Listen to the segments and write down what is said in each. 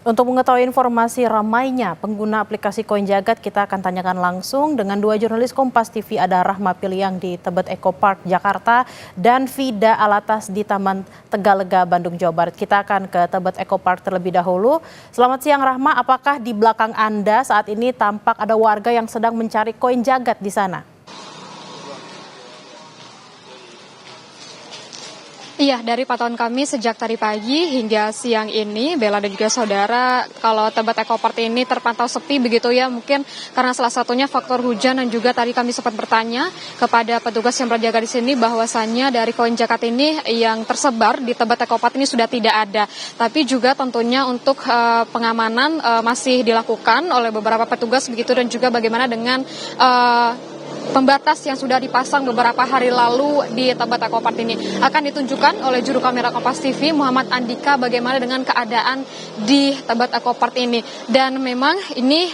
Untuk mengetahui informasi ramainya pengguna aplikasi Koin Jagat, kita akan tanyakan langsung dengan dua jurnalis Kompas TV, ada Rahma Piliang di Tebet Eco Park, Jakarta, dan Vida Alatas di Taman Tegalega, Bandung, Jawa Barat. Kita akan ke Tebet Eco Park terlebih dahulu. Selamat siang Rahma, apakah di belakang Anda saat ini tampak ada warga yang sedang mencari koin Jagat di sana? Iya, dari pantauan kami sejak tadi pagi hingga siang ini, Bella dan juga saudara, kalau Tebet Eco Park ini terpantau sepi begitu ya, mungkin karena salah satunya faktor hujan, dan juga tadi kami sempat bertanya kepada petugas yang berjaga di sini bahwasannya dari koin Jagat ini yang tersebar di Tebet Eco Park ini sudah tidak ada. Tapi juga tentunya untuk pengamanan masih dilakukan oleh beberapa petugas begitu, dan juga bagaimana dengan pembatas yang sudah dipasang beberapa hari lalu di Tebet Eco Park ini. Akan ditunjukkan oleh juru kamera Kompas TV Muhammad Andika bagaimana dengan keadaan di Tebet Eco Park ini. Dan memang ini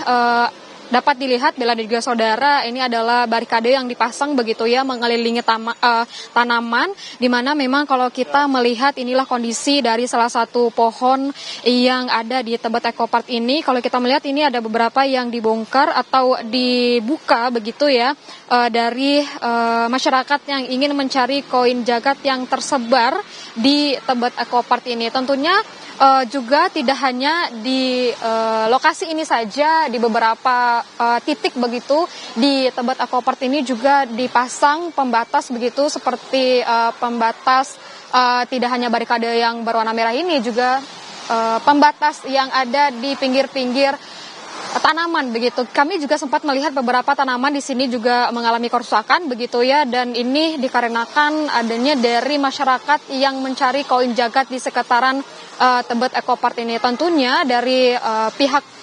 dapat dilihat Bella dan juga saudara, ini adalah barikade yang dipasang begitu ya, mengelilingi tanaman, di mana memang kalau kita melihat inilah kondisi dari salah satu pohon yang ada di Tebet Eco Park ini. Kalau kita melihat ini ada beberapa yang dibongkar atau dibuka begitu ya, dari masyarakat yang ingin mencari koin Jagat yang tersebar di Tebet Eco Park ini. Tentunya juga tidak hanya di lokasi ini saja, di beberapa titik begitu di Tebet Eco Park ini juga dipasang pembatas begitu, seperti pembatas tidak hanya barikade yang berwarna merah ini, juga pembatas yang ada di pinggir-pinggir tanaman begitu. Kami juga sempat melihat beberapa tanaman di sini juga mengalami kerusakan begitu ya, dan ini dikarenakan adanya dari masyarakat yang mencari koin Jagat di sekitaran Tebet Eco Park ini. Tentunya dari pihak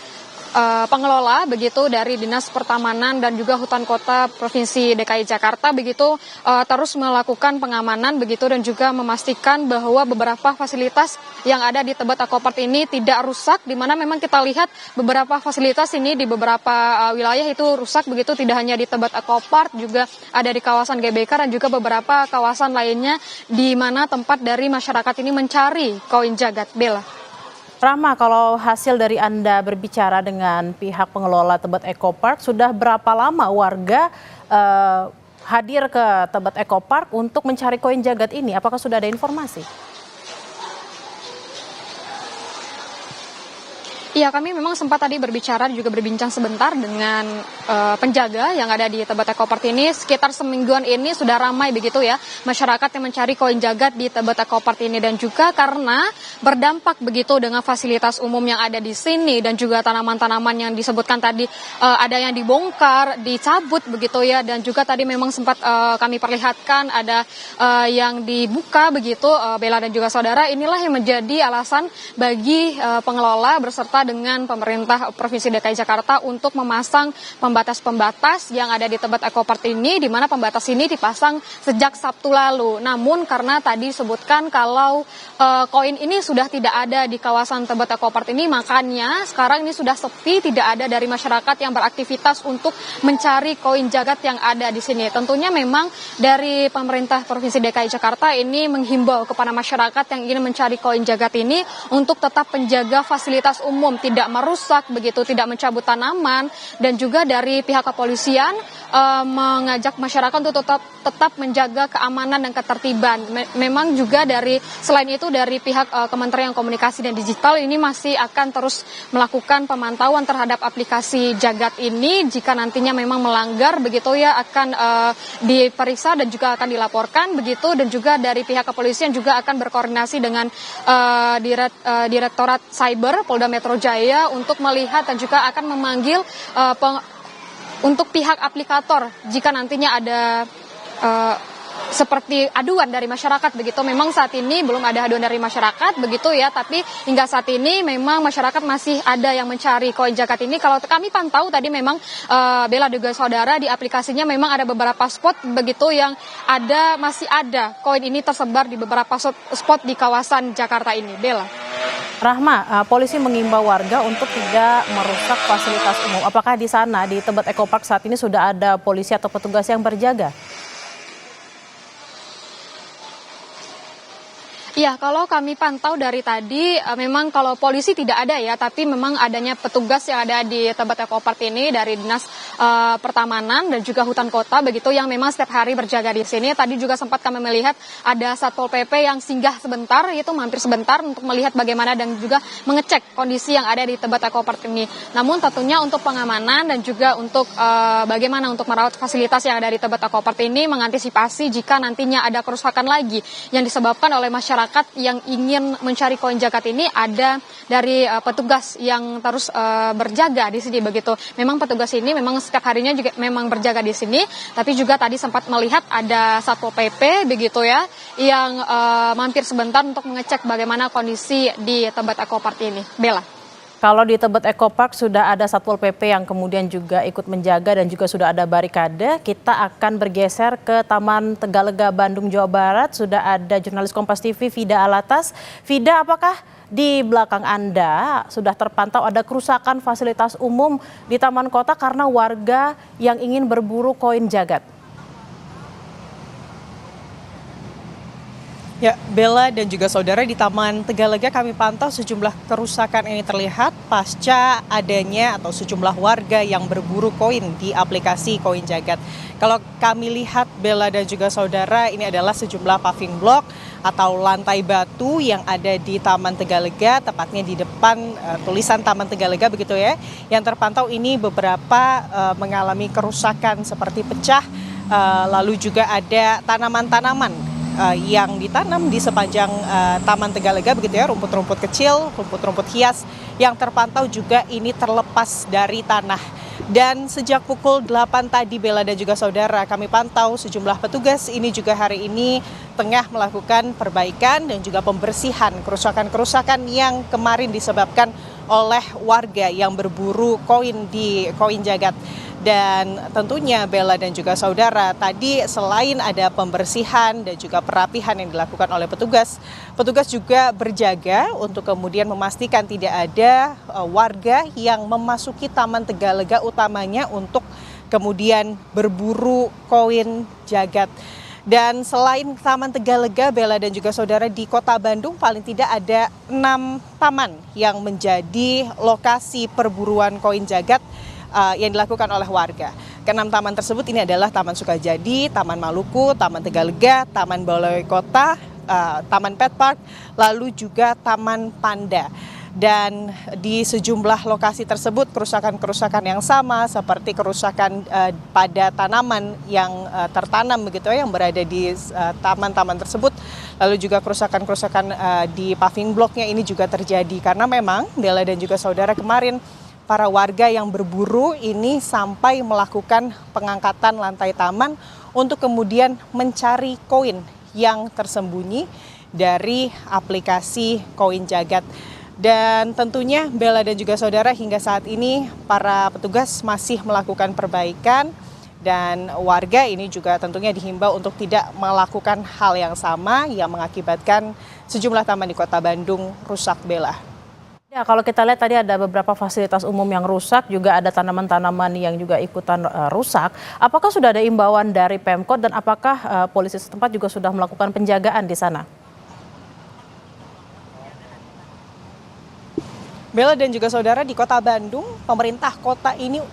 pengelola begitu, dari Dinas Pertamanan dan juga Hutan Kota Provinsi DKI Jakarta begitu terus melakukan pengamanan begitu, dan juga memastikan bahwa beberapa fasilitas yang ada di Tebet Eco Park ini tidak rusak, di mana memang kita lihat beberapa fasilitas ini di beberapa wilayah itu rusak begitu, tidak hanya di Tebet Eco Park, juga ada di kawasan GBK dan juga beberapa kawasan lainnya di mana tempat dari masyarakat ini mencari koin Jagat. Bella. Rahma, kalau hasil dari Anda berbicara dengan pihak pengelola Tebet Eco Park, sudah berapa lama warga hadir ke Tebet Eco Park untuk mencari koin Jagat ini? Apakah sudah ada informasi? Iya, kami memang sempat tadi berbicara juga berbincang sebentar dengan penjaga yang ada di Tebet Eco Park ini. Sekitar semingguan ini sudah ramai begitu ya masyarakat yang mencari koin Jagat di Tebet Eco Park ini, dan juga karena berdampak begitu dengan fasilitas umum yang ada di sini, dan juga tanaman-tanaman yang disebutkan tadi ada yang dibongkar, dicabut begitu ya, dan juga tadi memang sempat kami perlihatkan ada yang dibuka begitu, Bella dan juga saudara. Inilah yang menjadi alasan bagi pengelola beserta dengan pemerintah Provinsi DKI Jakarta untuk memasang pembatas-pembatas yang ada di Tebet Eco Park ini, di mana pembatas ini dipasang sejak Sabtu lalu. Namun karena tadi disebutkan kalau koin ini sudah tidak ada di kawasan Tebet Eco Park ini, makanya sekarang ini sudah sepi, tidak ada dari masyarakat yang beraktivitas untuk mencari koin Jagat yang ada di sini. Tentunya memang dari pemerintah Provinsi DKI Jakarta ini menghimbau kepada masyarakat yang ingin mencari koin Jagat ini untuk tetap menjaga fasilitas umum, tidak merusak begitu, tidak mencabut tanaman, dan juga dari pihak kepolisian mengajak masyarakat untuk tetap menjaga keamanan dan ketertiban. Memang juga dari selain itu dari pihak Kementerian Komunikasi dan Digital ini masih akan terus melakukan pemantauan terhadap aplikasi Jagat ini. Jika nantinya memang melanggar begitu ya, akan diperiksa dan juga akan dilaporkan begitu, dan juga dari pihak kepolisian juga akan berkoordinasi dengan Direktorat Cyber Polda Metro Jaya untuk melihat dan juga akan memanggil untuk pihak aplikator jika nantinya ada seperti aduan dari masyarakat begitu. Memang saat ini belum ada aduan dari masyarakat begitu ya, tapi hingga saat ini memang masyarakat masih ada yang mencari koin Jagat ini. Kalau kami pantau tadi memang Bella juga saudara, di aplikasinya memang ada beberapa spot begitu yang masih ada koin ini tersebar di beberapa spot di kawasan Jakarta ini. Bella. Rahma, polisi mengimbau warga untuk tidak merusak fasilitas umum. Apakah di sana di Tebet Eco Park saat ini sudah ada polisi atau petugas yang berjaga? Iya, kalau kami pantau dari tadi, memang kalau polisi tidak ada ya, tapi memang adanya petugas yang ada di Tebet Eco Park ini dari Dinas Pertamanan dan juga Hutan Kota, begitu yang memang setiap hari berjaga di sini. Tadi juga sempat kami melihat ada Satpol PP yang singgah sebentar, itu mampir sebentar untuk melihat bagaimana dan juga mengecek kondisi yang ada di Tebet Eco Park ini. Namun tentunya untuk pengamanan dan juga untuk bagaimana untuk merawat fasilitas yang ada di Tebet Eco Park ini, mengantisipasi jika nantinya ada kerusakan lagi yang disebabkan oleh masyarakat yang ingin mencari koin jagat ini, ada dari petugas yang terus berjaga di sini begitu. Memang petugas ini memang setiap harinya juga memang berjaga di sini, tapi juga tadi sempat melihat ada Satpol PP begitu ya, yang mampir sebentar untuk mengecek bagaimana kondisi di Tebet Eco Park ini. Bella. Kalau di Tebet Eco Park sudah ada Satpol PP yang kemudian juga ikut menjaga dan juga sudah ada barikade, kita akan bergeser ke Taman Tegalega, Bandung, Jawa Barat. Sudah ada jurnalis Kompas TV, Vida Alatas. Vida, apakah di belakang Anda sudah terpantau ada kerusakan fasilitas umum di Taman Kota karena warga yang ingin berburu koin jagat? Ya, Bella dan juga saudara, di Taman Tegalega kami pantau sejumlah kerusakan ini terlihat pasca adanya atau sejumlah warga yang berburu koin di aplikasi Koin Jagat. Kalau kami lihat Bella dan juga saudara, ini adalah sejumlah paving block atau lantai batu yang ada di Taman Tegalega, tepatnya di depan tulisan Taman Tegalega begitu ya. Yang terpantau ini beberapa mengalami kerusakan seperti pecah, lalu juga ada tanaman-tanaman yang ditanam di sepanjang Taman Tegalega begitu ya, rumput-rumput kecil, rumput-rumput hias yang terpantau juga ini terlepas dari tanah. Dan sejak pukul 8 tadi Bella dan juga saudara, kami pantau sejumlah petugas ini juga hari ini tengah melakukan perbaikan dan juga pembersihan kerusakan-kerusakan yang kemarin disebabkan oleh warga yang berburu koin di Koin Jagat. Dan tentunya Bella dan juga saudara, tadi selain ada pembersihan dan juga perapihan yang dilakukan oleh petugas, petugas juga berjaga untuk kemudian memastikan tidak ada warga yang memasuki Taman Tegalega utamanya untuk kemudian berburu koin jagat. Dan selain Taman Tegalega, Bella dan juga saudara, di Kota Bandung paling tidak ada 6 taman yang menjadi lokasi perburuan koin jagat yang dilakukan oleh warga. Keenam taman tersebut ini adalah Taman Sukajadi, Taman Maluku, Taman Tegalega, Taman Balai Kota, Taman Pet Park, lalu juga Taman Panda. Dan di sejumlah lokasi tersebut kerusakan-kerusakan yang sama seperti kerusakan pada tanaman yang tertanam begitu ya, yang berada di taman-taman tersebut. Lalu juga kerusakan-kerusakan di paving blocknya ini juga terjadi karena memang Bella dan juga saudara, kemarin para warga yang berburu ini sampai melakukan pengangkatan lantai taman untuk kemudian mencari koin yang tersembunyi dari aplikasi Koin Jagat. Dan tentunya Bella dan juga saudara, hingga saat ini para petugas masih melakukan perbaikan dan warga ini juga tentunya dihimbau untuk tidak melakukan hal yang sama yang mengakibatkan sejumlah taman di Kota Bandung rusak, Bella. Ya, kalau kita lihat tadi ada beberapa fasilitas umum yang rusak, juga ada tanaman-tanaman yang juga ikutan rusak. Apakah sudah ada imbauan dari Pemkot dan apakah polisi setempat juga sudah melakukan penjagaan di sana? Bella dan juga saudara, di Kota Bandung, pemerintah kota ini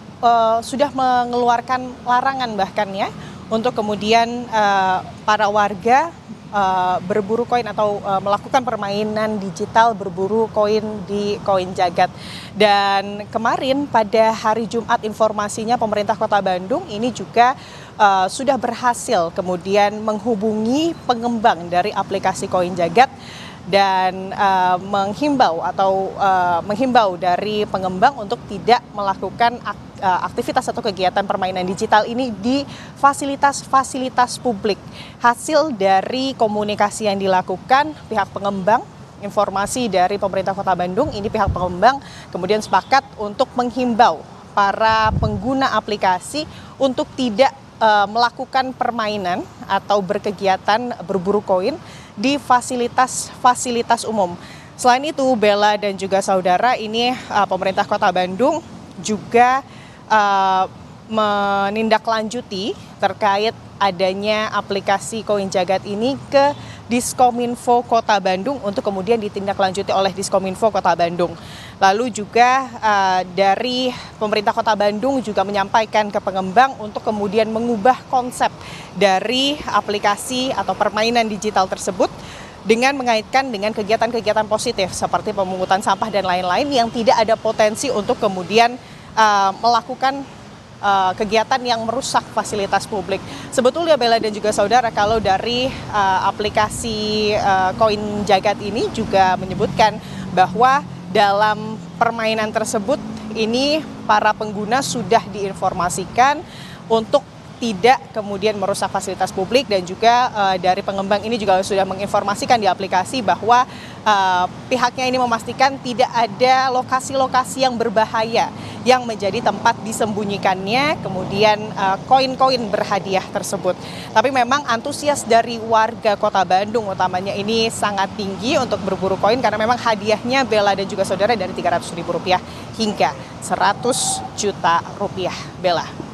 sudah mengeluarkan larangan bahkan ya untuk kemudian para warga berburu koin atau melakukan permainan digital berburu koin di Koin Jagat. Dan kemarin pada hari Jumat informasinya pemerintah Kota Bandung ini juga sudah berhasil kemudian menghubungi pengembang dari aplikasi Koin Jagat dan menghimbau dari pengembang untuk tidak melakukan aktivitas atau kegiatan permainan digital ini di fasilitas-fasilitas publik. Hasil dari komunikasi yang dilakukan pihak pengembang, informasi dari pemerintah Kota Bandung, ini pihak pengembang kemudian sepakat untuk menghimbau para pengguna aplikasi untuk tidak melakukan permainan atau berkegiatan berburu koin di fasilitas-fasilitas umum. Selain itu, Bella dan juga saudara, ini pemerintah Kota Bandung juga menindaklanjuti terkait adanya aplikasi Koin Jagat ini ke Diskominfo Kota Bandung untuk kemudian ditindaklanjuti oleh Diskominfo Kota Bandung. Lalu juga dari pemerintah Kota Bandung juga menyampaikan ke pengembang untuk kemudian mengubah konsep dari aplikasi atau permainan digital tersebut dengan mengaitkan dengan kegiatan-kegiatan positif seperti pemungutan sampah dan lain-lain yang tidak ada potensi untuk kemudian melakukan kegiatan yang merusak fasilitas publik. Sebetulnya Bella dan juga saudara, kalau dari aplikasi Koin Jagat ini juga menyebutkan bahwa dalam permainan tersebut ini para pengguna sudah diinformasikan untuk tidak kemudian merusak fasilitas publik, dan juga dari pengembang ini juga sudah menginformasikan di aplikasi bahwa pihaknya ini memastikan tidak ada lokasi-lokasi yang berbahaya yang menjadi tempat disembunyikannya kemudian koin-koin berhadiah tersebut. Tapi memang antusias dari warga Kota Bandung utamanya ini sangat tinggi untuk berburu koin karena memang hadiahnya Bella dan juga saudara dari Rp300.000 hingga Rp100 juta. Bella.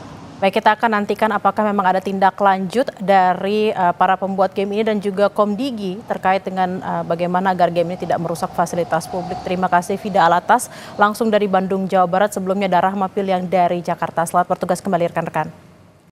Baik, kita akan nantikan apakah memang ada tindak lanjut dari para pembuat game ini dan juga Komdigi terkait dengan bagaimana agar game ini tidak merusak fasilitas publik. Terima kasih Fida Alatas langsung dari Bandung, Jawa Barat. Sebelumnya Darah Mapil yang dari Jakarta. Selamat bertugas kembali rekan-rekan.